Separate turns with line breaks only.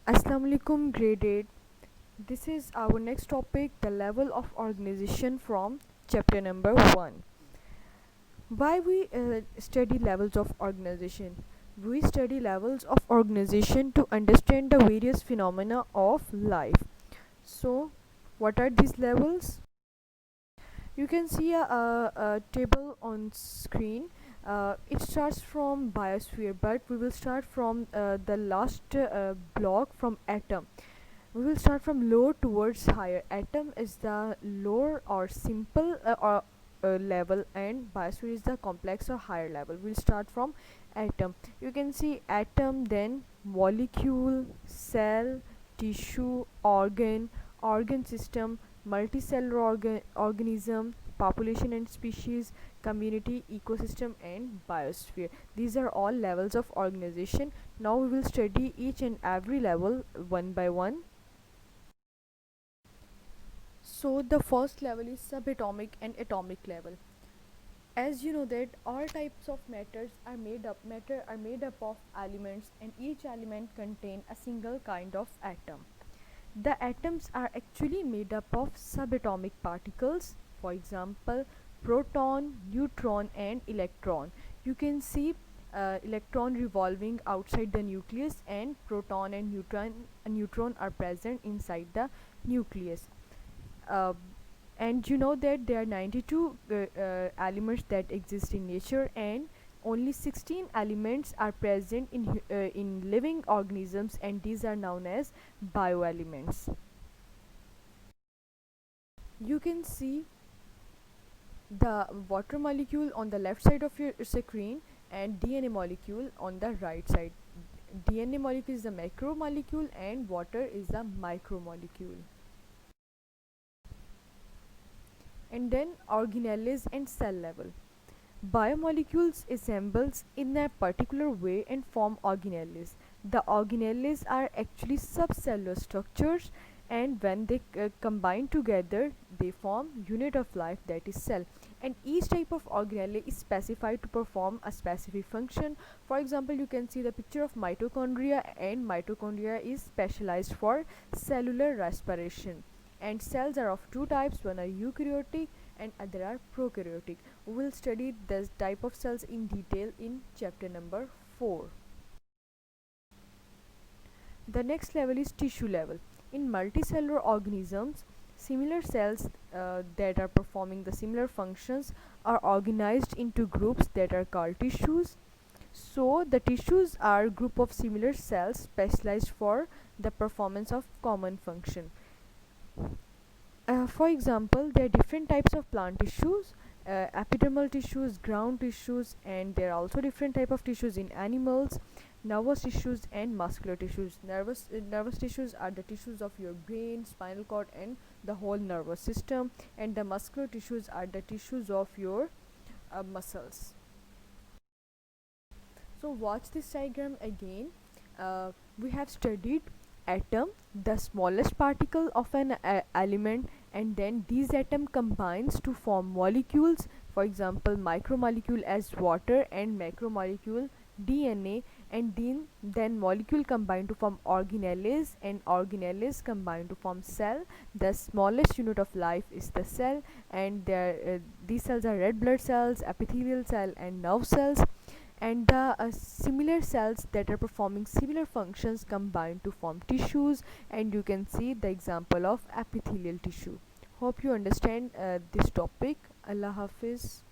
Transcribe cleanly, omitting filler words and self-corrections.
Assalamu alaikum, grade 8. This is our next topic, the level of organization from chapter number 1. Why we study levels of organization? We study levels of organization to understand the various phenomena of life. So, what are these levels? You can see a table on screen. It starts from biosphere, but we will start from the last block from atom. We will start from low towards higher. Atom is the lower or simple level, and biosphere is the complex or higher level. We'll start from atom. You can see atom, then molecule, cell, tissue, organ system, multicellular organism, population and species, community, ecosystem, and biosphere. These are all levels of organization. Now we will study each and every level one by one. So the first level is subatomic and atomic level. As you know that all types of matter are made up of elements, and each element contain a single kind of atom. The atoms are actually made up of subatomic particles, for example, proton, neutron, and electron. You can see electron revolving outside the nucleus, and proton and neutron are present inside the nucleus. Uh, and you know that there are 92 elements that exist in nature, and only 16 elements are present in living organisms, and these are known as bioelements. You can see the water molecule on the left side of your screen and DNA molecule on the right side. DNA molecule is the macromolecule and water is the micromolecule. And then organelles and cell level. Biomolecules assembles in a particular way and form organelles. The organelles are actually subcellular structures, and when they combine together they form unit of life, that is cell. And each type of organelle is specified to perform a specific function. For example, you can see the picture of mitochondria, and mitochondria is specialized for cellular respiration. And cells are of two types, one are eukaryotic and other are prokaryotic. We will study this type of cells in detail in chapter number 4. The next level is tissue level. In multicellular organisms, similar cells that are performing the similar functions are organized into groups that are called tissues. So the tissues are group of similar cells specialized for the performance of common function. For example, there are different types of plant tissues, epidermal tissues, ground tissues, and there are also different type of tissues in animals, nervous tissues and muscular tissues. Nervous tissues are the tissues of your brain, spinal cord, and the whole nervous system, and the muscular tissues are the tissues of your muscles. So watch this diagram again. We have studied atom, the smallest particle of an element, and then these atom combines to form molecules. For example, micromolecule as water and macromolecule DNA, and then molecule combine to form organelles, and organelles combine to form cell. The smallest unit of life is the cell, and these cells are red blood cells, epithelial cell, and nerve cells. And the similar cells that are performing similar functions combine to form tissues, and you can see the example of epithelial tissue. Hope you understand this topic. Allah Hafiz.